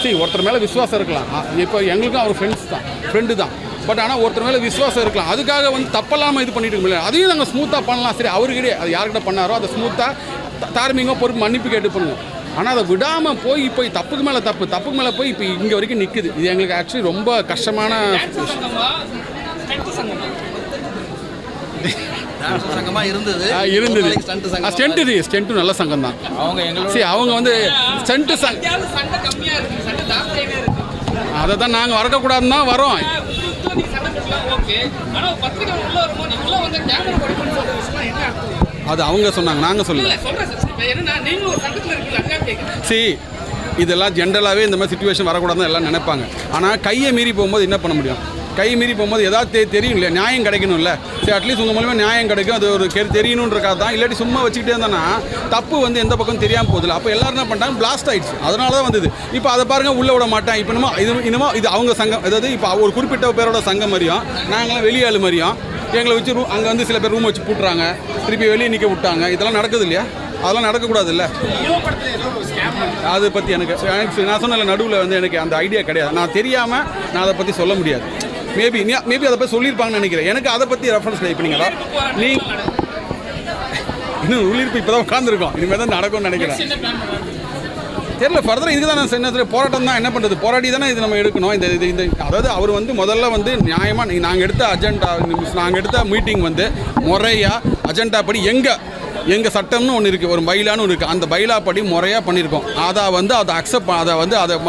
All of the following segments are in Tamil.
சரி ஒருத்தர் மேலே விசுவாசம் இருக்கலாம். இப்போ எங்களுக்கும் அவர் ஃப்ரெண்டு தான். பட் ஆனால் ஒருத்தர் மேலே விசுவாசம் இருக்கலாம். அதுக்காக வந்து தப்பெல்லாமல் இது பண்ணிட்டு இருக்க முடியல. அதையும் நாங்கள் ஸ்மூத்தாக பண்ணலாம். சரி அவர்கிட்டே அது யார்கிட்ட பண்ணாரோ அதை ஸ்மூத்தாக தார்மீகமாக பொறுப்பு மன்னிப்பு கேட்டு பண்ணுங்க. ஆனால் அதை விடாமல் போய் தப்புக்கு மேலே போய் இப்போ இங்கே வரைக்கும் நிற்குது. இது எங்களுக்கு ஆக்சுவலி ரொம்ப கஷ்டமான ஸ்டென்ட்டு நல்ல சங்கம் தான். அவங்க வந்து ஸ்டென்ட்டு அதை தான் நாங்கள் வரக்கூடாதுன்னு தான் வரோம். அது அவங்க சொன்னாங்க, நாங்கள் சொல்லல. சரி இதெல்லாம் ஜென்ரலாகவே இந்த மாதிரி சிச்சுவேஷன் வரக்கூடாதுன்னு எல்லாம் நினைப்பாங்க. ஆனால் கையை மீறி போகும்போது என்ன பண்ண முடியும்? கை மீறி போகும்போது ஏதாவது தெரியும் இல்லையா, நியாயம் கிடைக்கணும் இல்லை. சரி அட்லீஸ்ட் உங்கள் மூலமாக நியாயம் கிடைக்கும், அது ஒரு தெரியணுன்றக்காக தான். இல்லாட்டி சும்மா வச்சுக்கிட்டே இருந்தானா தப்பு வந்து எந்த பக்கம் தெரியாமல் போகுதில்ல. அப்போ எல்லோரும் என்ன பண்ணிட்டாங்க, பிளாஸ்ட் ஆகிடுச்சு. அதனால தான் வந்தது. இப்போ அதை பாருங்கள், உள்ளே விட மாட்டேன். இப்போ இன்னமும் இது அவங்க சங்கம், அதாவது இப்போ ஒரு குறிப்பிட்ட பேரோட சங்கம் மாதிரியும் நாங்களாம் வெளியாள் மாதிரியும் எங்களை வச்சு அங்கே வந்து சில பேர் ரூம் வச்சு பூட்டுறாங்க, திருப்பி வெளியே நிற்க விட்டாங்க. இதெல்லாம் நடக்குது இல்லையா? அதெல்லாம் நடக்கக்கூடாது இல்லை. அதை பற்றி எனக்கு நான் சொன்ன நடுவில் வந்து எனக்கு அந்த ஐடியா கிடையாது. நான் தெரியாமல் நான் அதை பற்றி சொல்ல முடியாது. மேபி அதை பற்றி சொல்லியிருப்பாங்கன்னு நினைக்கிறேன். எனக்கு அதை பற்றி ரெஃபரன்ஸ் கிடையாது. இப்போ நீங்கள் இன்னும் உள்ளிருப்பு இப்போ தான் உட்காந்துருக்கோம். இனிமேல் தான் நடக்கும்னு நினைக்கிறேன். தெரியல ஃபர்தர் இதுக்கு தான் நான் சொன்ன போராட்டம் தான். என்ன பண்ணுறது, போராடி தானே இது நம்ம எடுக்கணும். இந்த அதாவது அவர் வந்து முதல்ல வந்து நியாயமாக நாங்கள் எடுத்த மீட்டிங் வந்து முறையாக அஜெண்டா படி எங்கள் சட்டம்னு ஒன்று இருக்குது, ஒரு பைலான்னு இருக்குது. அந்த பைலா படி முறையாக பண்ணியிருக்கோம். அதை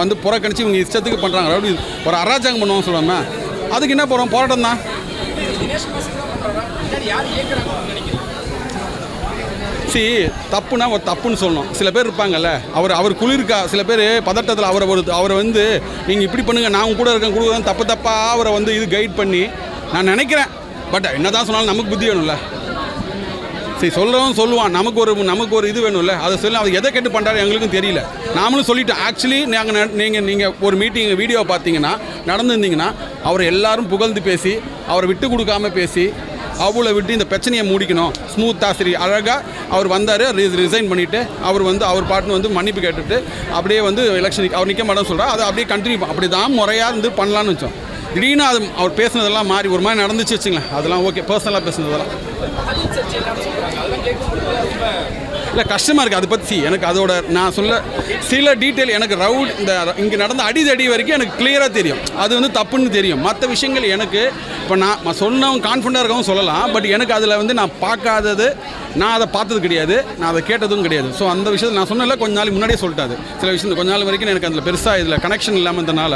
வந்து புறக்கணிச்சு இவங்க இஷ்டத்துக்கு பண்ணுறாங்க. அதாவது ஒரு அராஜகம் பண்ணுவோம் சொல்லாமல் அதுக்கு என்ன போகிறோம், போராட்டம் தான். தப்புனா ஒரு தப்புன்னு சொல்லணும். சில பேர் இருப்பாங்கல்ல, அவர் குளிர்க்கா சில பேர் பதட்டத்தில் அவரை வந்து நீங்கள் இப்படி பண்ணுங்கள், நான் கூட இருக்கேன் கொடுக்குறேன் தப்பாக அவரை வந்து இது கைட் பண்ணி நான் நினைக்கிறேன். பட் என்ன தான் சொன்னாலும் நமக்கு புத்தி வேணும்ல. சரி சொல்லுவான், நமக்கு ஒரு இது வேணும்ல. அதை சொல்லி அவர் எதை கேட்டு பண்ணுறாரு எங்களுக்கும் தெரியல. நாமளும் சொல்லிட்டோம். ஆக்சுவலி நீங்கள் ஒரு மீட்டிங் வீடியோ பார்த்தீங்கன்னா நடந்துருந்தீங்கன்னா அவர் எல்லாரும் புகழ்ந்து பேசி அவரை விட்டு கொடுக்காம பேசி அவ்வளோ விட்டு இந்த பிரச்சனையை முடிக்கணும் ஸ்மூத்தாக. சரி அழகாக அவர் வந்தார், ரிசைன் பண்ணிவிட்டு அவர் பாட்டுன்னு வந்து மன்னிப்பு கேட்டுட்டு அப்படியே வந்து எலெக்ஷனுக்கு அவர் நிற்க மாட்டேன்னு சொல்கிறார். அதை அப்படியே கண்டினியூ அப்படி தான் முறையாக இருந்து பண்ணலான்னு வச்சோம். திடீர்னு அது அவர் பேசுனதெல்லாம் மாறி ஒரு மாதிரி நடந்துச்சு வச்சுங்களேன். அதெல்லாம் ஓகே, பர்சனலாக பேசுனதெல்லாம் இல்லை கஷ்டமாக இருக்குது. அதை பற்றி எனக்கு அதோட நான் சொல்ல சில டீட்டெயில் எனக்கு இங்கே நடந்த அடிதடி வரைக்கும் எனக்கு கிளியராக தெரியும். அது வந்து தப்புன்னு தெரியும். மற்ற விஷயங்கள் எனக்கு இப்போ நான் சொன்னவங்க கான்ஃபிடண்டாக இருக்கவும் சொல்லலாம். பட் எனக்கு அதில் வந்து நான் பார்க்காதது, நான் அதை பார்த்தது கிடையாது, நான் அதை கேட்டதும் கிடையாது. ஸோ அந்த விஷயத்தில் நான் சொன்னல கொஞ்ச நாளைக்கு முன்னாடியே சொல்லிட்டாது. சில விஷயம் கொஞ்ச நாள் வரைக்கும் எனக்கு அதில் பெருசாக இதில் கனெக்ஷன் இல்லாமல் இருந்தனால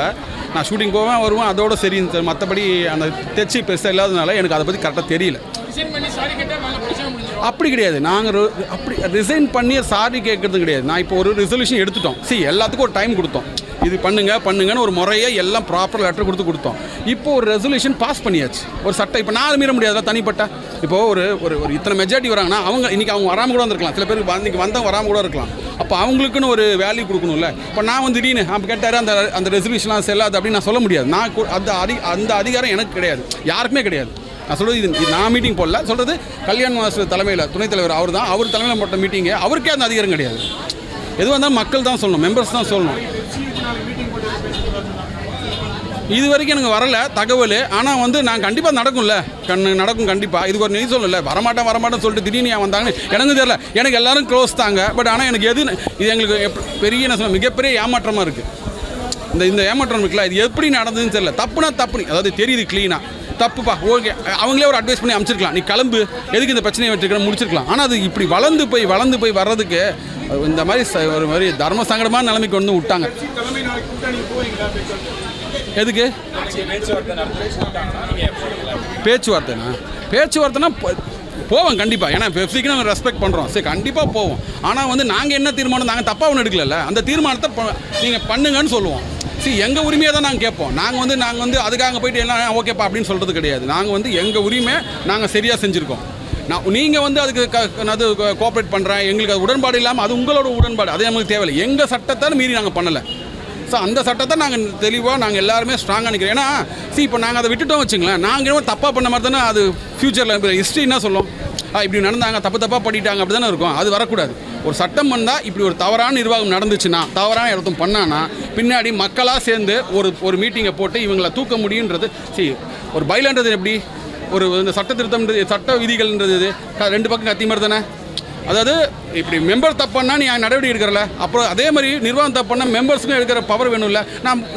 நான் ஷூட்டிங் போவேன் வருவேன், அதோட சரின்னு. மற்றபடி அந்த தெச்சி பெருசாக இல்லாததுனால எனக்கு அதை பற்றி கரெக்டாக தெரியல. அப்படி கிடையாது. நாங்கள் அப்படி ரிசைன் பண்ணி சாரி கேட்கறது கிடையாது. நான் இப்போ ஒரு ரெசல்யூஷன் எடுத்துட்டோம். எல்லாத்துக்கும் ஒரு டைம் கொடுத்தோம். இது பண்ணுங்கன்னு ஒரு முறையாக எல்லாம் ப்ராப்பர் லெட்டர் கொடுத்தோம். இப்போ ஒரு ரெசல்யூஷன் பாஸ் பண்ணியாச்சு. ஒரு சட்டம் இப்போ நான் மீற முடியாதுல தனிப்பட்ட. இப்போது ஒரு இத்தனை மெஜாரிட்டி வராங்கன்னா இன்றைக்கி அவங்க வராமல் கூட வந்திருக்கலாம். சில பேருக்கு இன்றைக்கி வந்தவங்க வராமல் கூட இருக்கலாம். அப்போ அவங்களுக்குன்னு ஒரு வேல்யூ கொடுக்கணும்ல. இப்போ நான் வந்து திடீர்னு அப்போ கேட்டார் அந்த ரெசல்யூஷன்லாம் செல்லாது அப்படின்னு நான் சொல்ல முடியாது. அந்த அதிகாரம் எனக்கு கிடையாது, யாருக்குமே கிடையாது. நான் சொல்கிறது இது நான் மீட்டிங் போடல, சொல்கிறது கல்யாண் மாஸ்டர் தலைமையில் துணைத் தலைவர் அவர் தலைமையில் போட்ட மீட்டிங்கு. அவருக்கே அந்த அதிகாரம் கிடையாது. எதுவாக இருந்தாலும் மக்கள் தான் சொல்லணும், மெம்பர்ஸ் தான் சொல்லணும். இது வரைக்கும் எனக்கு வரல தகவல். ஆனால் வந்து நான் கண்டிப்பாக நடக்கும் கண்டிப்பாக. இதுக்கு ஒரு நியூஸ் சொல்லல, வரமாட்டேன்னு சொல்லிட்டு திடீர்னு ஏன் வந்தாங்கன்னு எனக்கு தெரியல. எனக்கு எல்லோரும் க்ளோஸ் தாங்க. பட் ஆனால் எனக்கு இது எங்களுக்கு பெரிய என்ன சொல்ல மிகப்பெரிய ஏமாற்றமாக இருக்குது. இந்த ஏமாற்றம் இருக்குல்ல, இது எப்படி நடந்ததுன்னு தெரியல. தப்புனா தப்புன்னு அதாவது தெரியுது க்ளீனாக. தப்புப்பா ஓகே, அவங்களே ஒரு அட்வைஸ் பண்ணி அமைச்சிருக்கலாம், நீ கிளம்பு, எதுக்கு இந்த பிரச்சனையை வச்சுருக்கணும் முடிச்சிருக்கலாம். ஆனால் அது இப்படி வளர்ந்து போய் வர்றதுக்கு இந்த மாதிரி தர்ம சங்கடமான நிலைமைக்கு வந்து விட்டாங்க. எதுக்கு பேச்சுவார்த்தைனா போவோம் கண்டிப்பாக. ஏன்னா பெப்சிக்கு நாங்கள் ரெஸ்பெக்ட் பண்ணுறோம். சரி கண்டிப்பாக போவோம். ஆனால் வந்து நாங்கள் என்ன தீர்மானம், நாங்கள் தப்பாக ஒன்று எடுக்கல. அந்த தீர்மானத்தை நீங்கள் பண்ணுங்கன்னு சொல்லுவோம். எங்கள் உரிமையை தான் நாங்கள் கேட்போம். நாங்கள் வந்து அதுக்காக போயிட்டு எல்லாம் ஓகேப்பா அப்படின்னு சொல்கிறது கிடையாது. நாங்கள் வந்து எங்கள் உரிமை நாங்கள் சரியாக செஞ்சுருக்கோம். நீங்கள் வந்து அதுக்கு அது கோஆப்ரேட் பண்ணுறேன், எங்களுக்கு அது உடன்பாடு இல்லாமல் அது உங்களோட உடன்பாடு, அது நமக்கு தேவையில்லை. எங்கள் சட்டத்தை மீறி நாங்கள் பண்ணலை. அந்த சட்டத்தை நாங்கள் தெளிவாக எல்லாருமே ஸ்ட்ராங்காக நிற்கிறோம். ஏன்னா இப்போ நாங்கள் அதை விட்டுட்டோம் வச்சுங்களேன், நாங்கள் தப்பாக பண்ண மாதிரி தானே அது ஃப்யூச்சரில் ஹிஸ்ட்ரி என்ன சொல்லும். இப்படி நடந்தாங்க தப்பாக பண்ணிட்டாங்க அப்படி தானே இருக்கும். அது வரக்கூடாது. ஒரு சட்டம் வந்தால் இப்படி ஒரு தவறான நிர்வாகம் நடந்துச்சுன்னா, தவறான இடத்தும் பண்ணான்னா பின்னாடி மக்களாக சேர்ந்து ஒரு மீட்டிங்கை போட்டு இவங்களை தூக்க முடியுன்றது. சரி, ஒரு பைலான்றது எப்படி, ஒரு இந்த சட்ட திருத்தம்ன்றது, சட்ட விதிகள்ன்றது ரெண்டு பக்கம் கத்தி மாதிரி தானே. அதாவது இப்படி மெம்பர் தப்புன்னா நீ நடவடிக்கை எடுக்கிறல, அப்புறம் அதே மாதிரி நிர்வாகம் தப்புன்னா மெம்பர்ஸுக்கும் எடுக்கிற பவர் வேணும்ல.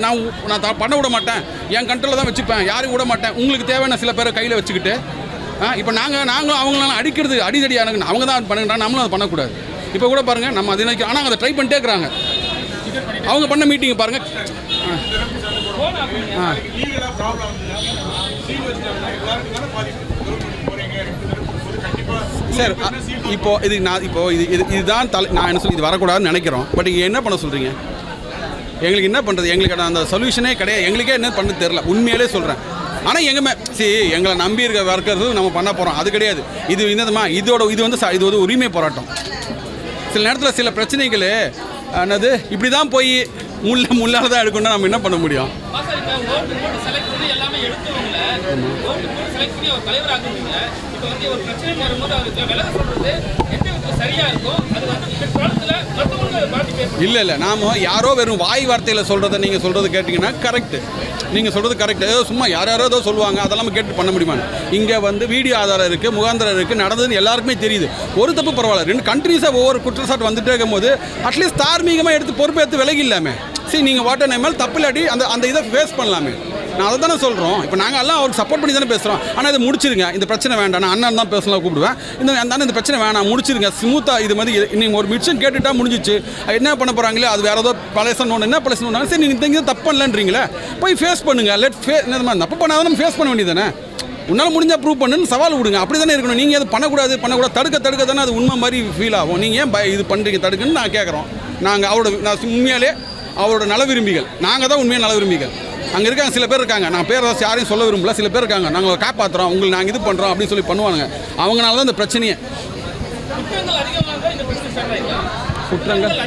நான் பண்ண விட மாட்டேன், என் கண்ட்ரோலில் தான் வச்சுப்பேன், யாரையும் விட மாட்டேன், உங்களுக்கு தேவையான சில பேரை கையில் வச்சுக்கிட்டு இப்போ நாங்களும் அவங்களால அடிக்கிறது அடிதடியானுங்க அவங்க தான் பண்ணுறாங்க, நம்மளும் அதை பண்ணக்கூடாது. இப்போ கூட பாருங்கள் நம்ம அது நினைக்கிறோம், ஆனால் அதை ட்ரை பண்ணிட்டே இருக்கிறாங்க. அவங்க பண்ண மீட்டிங் பாருங்கள். சார் இதுதான் நான் என்ன சொல்லி இது வரக்கூடாதுன்னு நினைக்கிறோம். பட் இங்கே என்ன பண்ண சொல்கிறீங்க? எங்களுக்கு என்ன பண்ணுறது? எங்களுக்கு அந்த சொல்யூஷனே கிடையாது. எங்களுக்கே என்ன பண்ண தெரில, உண்மையிலே சொல்கிறேன். ஆனால் எங்களை நம்பி இருக்க வர்க்கறது நம்ம பண்ண போகிறோம், அது கிடையாது. இது என்னதுமா இது வந்து உரிமை போராட்டம். சில நேரத்தில் சில பிரச்சனைகள் என்னது இப்படி தான் போய் முள்ளால் தான் எடுக்கணும்னா நம்ம என்ன பண்ண முடியும்? இல்லை நாம் யாரோ வெறும் வாய் வார்த்தையில் சொல்கிறத நீங்கள் சொல்கிறது கேட்டிங்கன்னா கரெக்டு, நீங்கள் சொல்கிறது கரெக்டு. சும்மா யாரோ ஏதோ சொல்லுவாங்க, அதெல்லாம் கேட்டு பண்ண முடியுமா? இங்கே வந்து வீடியோ ஆதாரம் இருக்குது, முகாந்திரம் இருக்குது, நடந்ததுன்னு எல்லாருக்குமே தெரியுது. ஒரு தப்பு பரவாயில்ல, 2 கண்ட்ரீஸாக ஒவ்வொரு குற்றச்சாட்டு வந்துட்டே இருக்கும்போது அட்லீஸ்ட் தார்மீகமாக எடுத்து பொறுப்பேற்று விலகி இல்லாமல் சரி நீங்கள் வாட்டர் மேல் தப்பு இல்லாட்டி அந்த இதை ஃபேஸ் பண்ணலாமே. நான் அதை தானே சொல்கிறோம். இப்போ நாங்கள் எல்லாம் அவருக்கு சப்போர்ட் பண்ணி தானே பேசுகிறோம். ஆனால் இதை முடிச்சிருங்க, இந்த பிரச்சனை வேண்டாம். நான் அண்ணன் தான் பேசலாம் கூப்பிடுவேன். இந்த பிரச்சனை வேணாம், முடிச்சிருங்க ஸ்மூத்தாக. இது மாதிரி நீங்கள் ஒரு மிஷன் கேட்டுட்டா முடிஞ்சிச்சு. என்ன பண்ண போகிறாங்களே, அது வேறு ஏதோ பழசன் ஒன்று என்ன பழசன் ஒன்று சரி நீங்கள் இங்கே தப்பு பண்ணலன்றீங்களே, போய் ஃபேஸ் பண்ணுங்கள். இந்த மாதிரி தப்பு பண்ணாதான் நம்ம ஃபேஸ் பண்ண வேண்டியது தானே. உன்னால் முடிஞ்சால் ப்ரூவ் பண்ணுன்னு சவால் விடுங்க. அப்படி தானே இருக்கணும். நீங்கள் அது பண்ணக்கூடாது தடுக்க தானே அது உண்மை மாதிரி ஃபீல் ஆகும். நீங்கள் ஏன் இது பண்ணுறீங்க தடுக்குன்னு நான் கேட்குறோம். நான் உண்மையாலே அவரோட நல விரும்பிகள், நாங்கள் தான் உண்மையாக நல விரும்பிகள். அங்கே இருக்காங்க சில பேர் இருக்காங்க, நான் பேர் யாரையும் சொல்ல விரும்பல, சில பேர் இருக்காங்க, நாங்கள் காப்பாற்றுறோம் உங்களுக்கு, நாங்கள் இது பண்ணுறோம் அப்படின்னு சொல்லி பண்ணுவாங்க. அவங்களால தான் இந்த பிரச்சனையே. குற்றங்கள்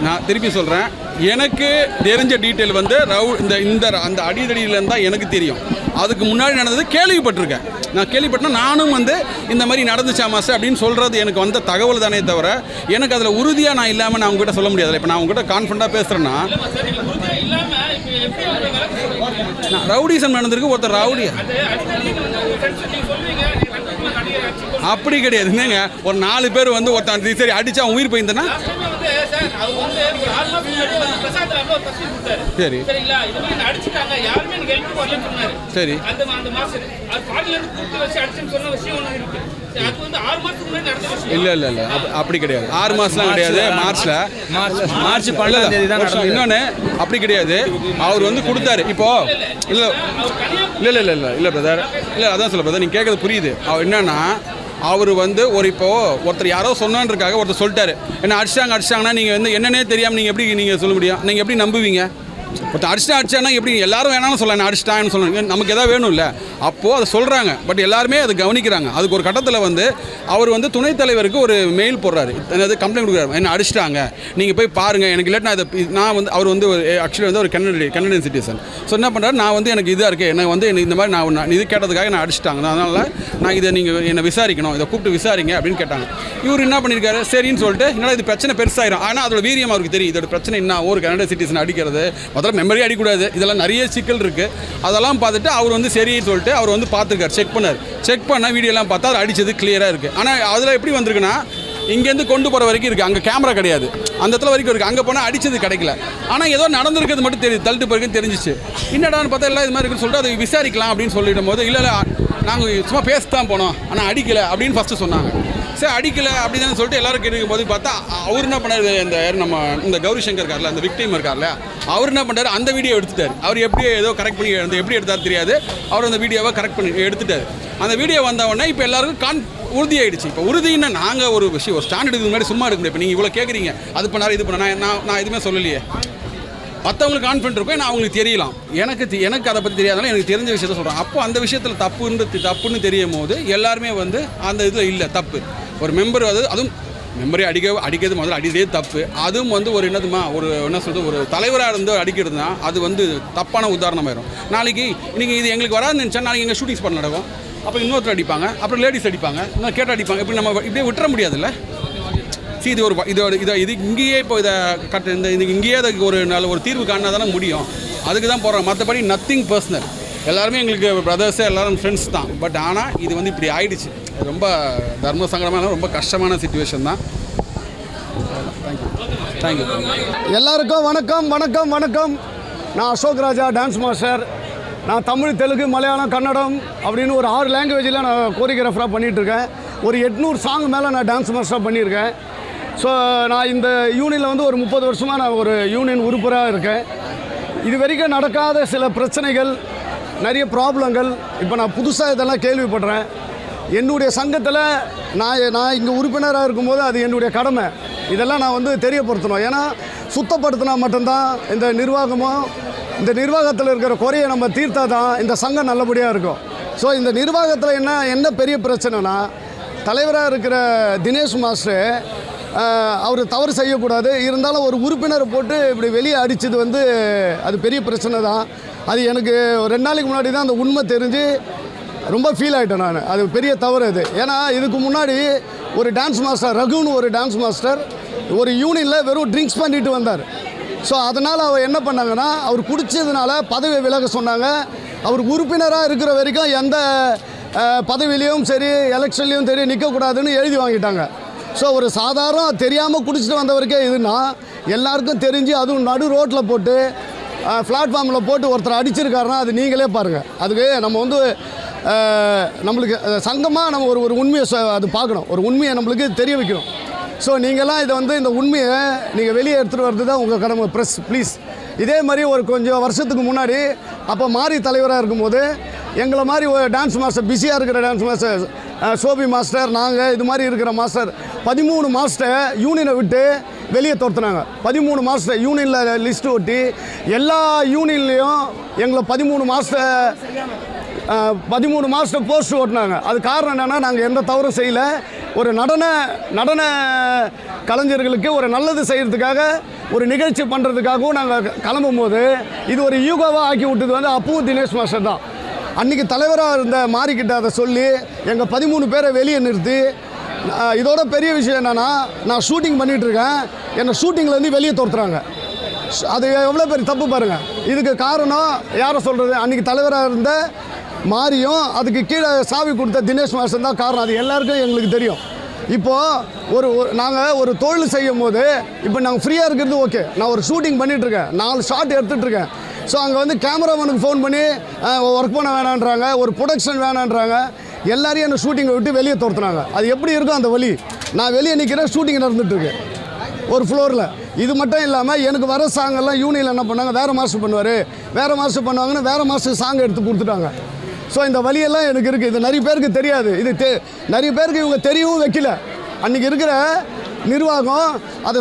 நான் திருப்பி சொல்கிறேன், எனக்கு தெரிஞ்ச டீட்டெயில் வந்து அந்த அடிதடியிலேருந்து தான் எனக்கு தெரியும். அதுக்கு முன்னாடி நடந்தது கேள்விப்பட்டிருக்கேன். நான் கேள்விப்பட்டேன்னா நானும் வந்து இந்த மாதிரி நடந்துச்சா மாஸ்டர் அப்படின்னு சொல்கிறது எனக்கு வந்த தகவல் தானே தவிர எனக்கு அதில் உறுதியாக நான் இல்லாமல் நான் உங்ககிட்ட சொல்ல முடியாது. இப்போ நான் உங்ககிட்ட கான்ஃபிடண்ட்டாக பேசுகிறேன்னா நான் ரவுடிசம் நடந்திருக்கு. ஒருத்தர் ரவுடியா அப்படி கிடையாது. என்னங்க ஒரு 4 பேர் வந்து ஒருத்தன் சரி அடிச்சா அவன் உயிர் போயிருந்தேன்னா சரி சரி இல்லை அப்படி கிடையாது. 6 மாதம்லாம் கிடையாது. மார்ச் 12 தான். இன்னொன்று அப்படி கிடையாது. அவர் வந்து கொடுத்தாரு. இப்போ இல்லை பிரதர், இல்லை அதான் சொல்ல பிரதர், நீங்கள் கேட்குறது புரியுது. அவர் என்னன்னா அவர் வந்து ஒருத்தர் யாரோ சொன்னான்றக்காக ஒருத்தர் சொல்லிட்டாரு, என்ன அடிச்சிட்டாங்கன்னா நீங்கள் வந்து என்னன்னே தெரியாமல் நீங்கள் எப்படி நீங்கள் சொல்ல முடியும்? நீங்கள் எப்படி நம்புவீங்க? ஒருத்தர் அடிச்சானா எப்படி எல்லாரும் வேணாலும் சொல்லலாம், அடிச்சிட்டான்னு சொல்லணும். நமக்கு எதாவது வேணும் இல்லை, அப்போது அதை சொல்கிறாங்க. பட் எல்லாருமே அதை கவனிக்கிறாங்க. அதுக்கு ஒரு கட்டத்தில் வந்து அவர் வந்து துணைத் தலைவருக்கு ஒரு மெயில் போடுறாரு, அதாவது கம்ப்ளைண்ட் கொடுக்குறாரு, என்ன அடிச்சிட்டாங்க நீங்கள் போய் பாருங்கள் எனக்கு. இல்லாட்டி நான் வந்து அவர் வந்து ஆக்சுவலி வந்து ஒரு கனடியன் சிட்டிசன். ஸோ என்ன பண்ணுறாரு, நான் வந்து எனக்கு இதாக இருக்குது, எனக்கு வந்து இந்த மாதிரி நான் இது கேட்டதுக்காக நான் அடிச்சிட்டாங்க, அதனால் நான் இதை நீங்கள் என்னை விசாரிக்கணும், இதை கூப்பிட்டு விசாரிங்க அப்படின்னு கேட்டாங்க. இவர் என்ன பண்ணியிருக்காரு, சரின்னு சொல்லிட்டு என்னடா இது பிரச்சனை பெருசாயிரும். ஆனால் அதோட வீரியம் அவருக்கு தெரியும். இதோட பிரச்சனை என்ன, ஒரு கனடியன் சிட்டிசன் அடிக்கிறது முதல்ல மெமரி அடிக்கூடாது, இதெல்லாம் நிறைய சிக்கல் இருக்குது. அதெல்லாம் பார்த்துட்டு அவர் வந்து சரின்னு சொல்லிட்டு அவர் வந்து பார்த்துருக்காரு, செக் பண்ண வீடியோலாம் பார்த்தா அவர் அடித்தது கிளியராக இருக்குது. ஆனால் அதில் எப்படி வந்திருக்குன்னா இங்கேருந்து கொண்டு போகிற வரைக்கும் இருக்குது, அங்கே கேமரா கிடையாது, அந்த இடத்துல வரைக்கும் இருக்குது. அங்கே போனால் அடித்தது கிடைக்கல, ஆனால் ஏதோ நடந்திருக்கிறது மட்டும் தெரியுது, தள்ளிட்டு போயிருக்குன்னு தெரிஞ்சிச்சு. என்னடான்னு பார்த்தா எல்லாம் இது மாதிரி இருக்குன்னு சொல்லிட்டு அதை விசாரிக்கலாம் அப்படின்னு சொல்லிடும் போது இல்லை நாங்கள் சும்மா பேசத்தான் போனோம், ஆனால் அடிக்கலை அப்படின்னு ஃபஸ்ட்டு சொன்னாங்க. சரி அடிக்கலை அப்படின்னு சொல்லிட்டு எல்லாரும் கேட்கும் போது பார்த்தா அவர் என்ன பண்ணார், இந்த கௌரி சங்கர் இருக்கார்ல, அந்த விக்டிம் இருக்கார்ல, அவர் என்ன பண்ணார், அந்த வீடியோ எடுத்துட்டார். அவர் எப்படி ஏதோ கரெக்ட் பண்ணி எப்படி எடுத்தார் தெரியாது, அவர் அந்த வீடியோவை கரெக்ட் பண்ணி எடுத்துட்டார். அந்த வீடியோ வந்தவொடனே இப்போ எல்லாருக்கும் உறுதியாயிடுச்சு. இப்போ உறுதினா நாங்கள் ஒரு விஷயம் ஒரு ஸ்டாண்ட் எடுக்க முன்னாடி சும்மா எடுக்க முடியும். இப்போ நீங்கள் இவ்வளோ கேட்குறீங்க, அது பண்ணார் இது பண்ண, நான் எதுவுமே சொல்லலையே. மற்றவங்களுக்கு கான்ஃபிடென்ட் இருக்கும், நான் அவங்களுக்கு தெரியலாம், எனக்கு அதை பற்றி தெரியாதனால எனக்கு தெரிஞ்ச விஷயத்த சொல்கிறேன். அப்போ அந்த விஷயத்தில் தப்புன்னு தெரியும் போது எல்லாருமே வந்து அந்த இதில் இல்லை தப்பு. ஒரு மெம்பர் அதுவும் மெமரி அடிக்கிறது முதல்ல அடிக்கிறதே தப்பு. அதுவும் வந்து ஒரு என்னதுமா ஒரு என்ன சொல்கிறது ஒரு தலைவராக இருந்து அடிக்கிறதுனா அது வந்து தப்பான உதாரணமாயிரும். நாளைக்கு இன்றைக்கி இது எங்களுக்கு வராதுன்னு நினச்சா நாளைக்கு எங்கள் ஷூட்டிங் ஸ்பாட் நடக்கும். அப்புறம் இன்னொருத்தர் அடிப்பாங்க, அப்புறம் லேடிஸ் அடிப்பாங்க, இன்னும் கேட்டால் அடிப்பாங்க. இப்படி நம்ம இப்படியே விட்டுற முடியாதுல்ல. இது ஒரு இது இங்கேயே இப்போ இதை இந்த இங்கேயே அதுக்கு ஒரு நல்ல ஒரு தீர்வு காண தானே முடியும். அதுக்கு தான் போகிறோம். மற்றபடி நத்திங் பர்சனல். எல்லாருமே எங்களுக்கு பிரதர்ஸு எல்லோரும் ஃப்ரெண்ட்ஸ் தான். பட் ஆனால் இது வந்து இப்படி ஆயிடுச்சு. ரொம்ப தர்ம சங்கடமான ரொம்ப கஷ்டமான சிச்சுவேஷன் தான். தேங்க்யூ. எல்லாருக்கும் வணக்கம் வணக்கம் வணக்கம். நான் அசோக் ராஜா, டான்ஸ் மாஸ்டர். நான் தமிழ், தெலுங்கு, மலையாளம், கன்னடம் அப்படின்னு ஒரு 6 லாங்குவேஜில் நான் கோரியோகிராஃபராக பண்ணிகிட்ருக்கேன். ஒரு 800 சாங் மேலே நான் டான்ஸ் மாஸ்டராக பண்ணியிருக்கேன். ஸோ நான் இந்த யூனியனில் வந்து ஒரு 30 வருஷமாக நான் ஒரு யூனியன் உறுப்பினராக இருக்கேன். இது வரைக்கும் நடக்காத சில பிரச்சனைகள், நிறைய ப்ராப்ளங்கள் இப்போ நான் புதுசாக இதெல்லாம் கேள்விப்படுறேன். என்னுடைய சங்கத்தில் நான் இங்கே உறுப்பினராக இருக்கும்போது அது என்னுடைய கடமை. இதெல்லாம் நான் வந்து தெரியப்படுத்தணும். ஏன்னா சுத்தப்படுத்தினா மட்டும்தான் இந்த நிர்வாகத்தில் இருக்கிற குறையை நம்ம தீர்த்தா தான் இந்த சங்கம் நல்லபடியாக இருக்கும். ஸோ இந்த நிர்வாகத்தில் என்ன பெரிய பிரச்சனைனா, தலைவராக இருக்கிற தினேஷ் மாஸ்டர் அவர் தவறு செய்யக்கூடாது. இருந்தாலும் ஒரு உறுப்பினரை போட்டு இப்படி வெளியே அடித்தது வந்து அது பெரிய பிரச்சனை தான். அது எனக்கு 2 நாளைக்கு முன்னாடி தான் அந்த உண்மை தெரிஞ்சு ரொம்ப ஃபீல் ஆகிட்டேன் நான். அது பெரிய தவறு அது. ஏன்னா இதுக்கு முன்னாடி ஒரு டான்ஸ் மாஸ்டர் ரகுன்னு ஒரு டான்ஸ் மாஸ்டர் ஒரு யூனியனில் வெறும் ட்ரிங்க்ஸ் பண்ணிட்டு வந்தார். ஸோ அதனால் அவர் என்ன பண்ணாங்கன்னா, அவர் குடித்ததுனால பதவியை விலக சொன்னாங்க. அவர் உறுப்பினராக இருக்கிற வரைக்கும் எந்த பதவியிலையும் சரி எலெக்ஷன்லேயும் சரி நிற்கக்கூடாதுன்னு எழுதி வாங்கிட்டாங்க. ஸோ ஒரு சாதாரண தெரியாமல் குடிச்சிட்டு வந்தவருக்கே இதுன்னா எல்லாருக்கும் தெரிஞ்சு அதுவும் நடு ரோட்டில் போட்டு பிளாட்ஃபார்மில் போட்டு ஒருத்தர் அடிச்சிருக்காருன்னா அது நீங்களே பாருங்கள். அதுக்கு நம்ம வந்து நம்மளுக்கு சங்கமாக நம்ம ஒரு உண்மையை அது பார்க்கணும். ஒரு உண்மையை நம்மளுக்கு தெரிய வைக்கணும். ஸோ நீங்கள்லாம் இதை வந்து இந்த உண்மையை நீங்கள் வெளியே எடுத்துகிட்டு வர்றது தான் உங்கள் கடமை. Press please. இதே மாதிரி ஒரு கொஞ்சம் வருஷத்துக்கு முன்னாடி அப்போ மாறி தலைவராக இருக்கும்போது எங்களை மாதிரி ஒரு டான்ஸ் மாஸ்டர், பிஸியாக இருக்கிற டான்ஸ் மாஸ்டர் சோபி மாஸ்டர், நாங்கள் இது மாதிரி இருக்கிற மாஸ்டர் 13 மாஸ்டர் யூனியனை விட்டு வெளியே துரத்துனாங்க. 13 மாஸ்டர் யூனியனில் லிஸ்ட்டு ஒட்டி எல்லா யூனியன்லேயும் எங்களை 13 மாஸ்டர் போஸ்ட் ஓட்டினாங்க. அது காரணம் என்னென்னா, நாங்கள் எந்த தவறும் செய்யலை. ஒரு நடன கலைஞர்களுக்கு ஒரு நல்லது செய்கிறதுக்காக ஒரு நிகழ்ச்சி பண்ணுறதுக்காகவும் நாங்கள் கிளம்பும் போது இது ஒரு யூகோவாக ஆக்கி விட்டது வந்து அப்பவும் தினேஷ் மாஸ்டர் தான். அன்றைக்கி தலைவராக இருந்த மாறிக்கிட்ட அதை சொல்லி எங்கள் 13 பேரை வெளியே நிறுத்தி, இதோட பெரிய விஷயம் என்னென்னா, நான் ஷூட்டிங் பண்ணிகிட்ருக்கேன், என்னை ஷூட்டிங்லேருந்து வெளியே துரத்துறாங்க. அது எவ்வளோ பெரிய தப்பு பாருங்கள். இதுக்கு காரணம் யாரை சொல்கிறது? அன்றைக்கி தலைவராக இருந்த மாறியும் அதுக்கு கீழே சாவி கொடுத்த தினேஷ் மாஸ்டர் தான் காரணம். அது எல்லாருக்கும் எங்களுக்கு தெரியும். இப்போது நாங்கள் ஒரு தொழில் செய்யும் போது இப்போ நாங்கள் ஃப்ரீயாக இருக்கிறது ஓகே. நான் ஒரு ஷூட்டிங் பண்ணிகிட்ருக்கேன், 4 ஷாட் எடுத்துகிட்ருக்கேன். ஸோ அங்கே வந்து கேமராமேனுக்கு ஃபோன் பண்ணி ஒர்க் பண்ண வேணான்றாங்க, ஒரு ப்ரொடக்ஷன் வேணான்றாங்க. எல்லாரையும் என்னை ஷூட்டிங்கை விட்டு வெளியே துரத்துனாங்க. அது எப்படி இருக்கும் அந்த வழி? நான் வெளியே நிற்கிறேன், ஷூட்டிங் நடந்துகிட்ருக்கு ஒரு ஃப்ளோரில். இது மட்டும் இல்லாமல் எனக்கு வர சாங்கெல்லாம் யூனியனில் என்ன பண்ணாங்க, வேறு மாஸ்டர் பண்ணுவாங்கன்னு வேறு மாஸ்டர் சாங் எடுத்து கொடுத்துட்டாங்க. ஸோ இந்த வழியெல்லாம் எனக்கு இருக்குது. இது நிறைய பேருக்கு தெரியாது. இது நிறைய பேருக்கு இவங்க தெரியவும் வைக்கல. அன்றைக்கி இருக்கிற நிர்வாகம் அது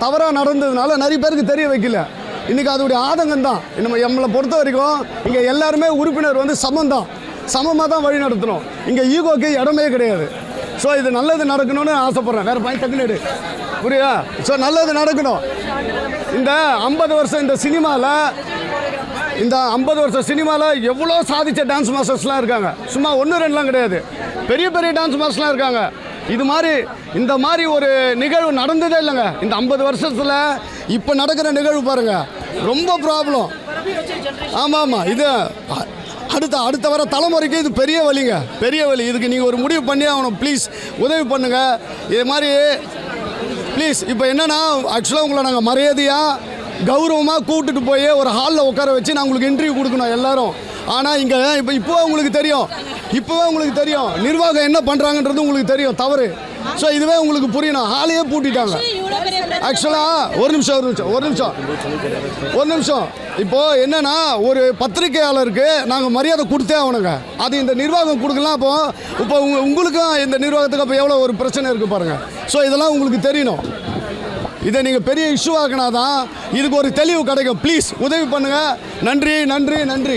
தவறாக நடந்ததுனால நிறைய பேருக்கு தெரிய வைக்கல. இன்றைக்கி அதோடைய ஆதங்கம் தான். நம்மளை பொறுத்த வரைக்கும் இங்கே எல்லாருமே உறுப்பினர் வந்து சமமாக தான் வழி நடத்தணும். இங்கே ஈகோக்கு இடமே கிடையாது. ஸோ இது நல்லது நடக்கணும்னு ஆசைப்பட்றேன். வேறு பாயிண்ட் டக்குனு புரியுதா? ஸோ நல்லது நடக்கணும். இந்த 50 வருஷம் இந்த 50 வருஷம் சினிமாவில் எவ்வளோ சாதித்த டான்ஸ் மாஸ்டர்ஸ்லாம் இருக்காங்க. சும்மா 1-2லாம் கிடையாது, பெரிய பெரிய டான்ஸ் மாஸ்டர்ஸ்லாம் இருக்காங்க. இந்த மாதிரி ஒரு நிகழ்வு நடந்ததே இல்லைங்க இந்த 50 வருஷத்தில். இப்போ நடக்கிற நிகழ்வு பாருங்கள், ரொம்ப ப்ராப்ளம். ஆமாம், இது அடுத்த வர தலைமுறைக்கு இது பெரிய வழிங்க, பெரிய வழி. இதுக்கு நீங்கள் ஒரு முடிவு பண்ணி ஆகணும். ப்ளீஸ் உதவி பண்ணுங்கள். இது மாதிரி ப்ளீஸ். இப்போ என்னென்னா, ஆக்சுவலாக உங்களை நாங்கள் மரியாதையாக கௌரவமாக கூப்பிட்டுட்டு போய் ஒரு ஹாலில் உட்கார வச்சு நான் உங்களுக்கு இன்டர்வியூ கொடுக்கணும் எல்லோரும். ஆனால் இங்கே இப்போவே உங்களுக்கு தெரியும் நிர்வாகம் என்ன பண்ணுறாங்கன்றது உங்களுக்கு தெரியும், தவறு. ஸோ இதுவே உங்களுக்கு புரியணும். ஹாலையே பூட்டிட்டாங்க. ஆக்சுவலாக ஒரு நிமிஷம் இப்போது என்னென்னா, ஒரு பத்திரிகையாளருக்கு நாங்கள் மரியாதை கொடுத்தே ஆகணுங்க. அது இந்த நிர்வாகம் கொடுக்கலாம். இப்போ உங்களுக்கும் இந்த நிர்வாகத்துக்கு அப்போ எவ்வளோ ஒரு பிரச்சனை இருக்குது பாருங்கள். ஸோ இதெல்லாம் உங்களுக்கு தெரியணும். இதை நீங்கள் பெரிய இஷ்யூ ஆக்கினா தான் இதுக்கு ஒரு தெளிவு கிடைக்கும். ப்ளீஸ் உதவி பண்ணுங்கள். நன்றி.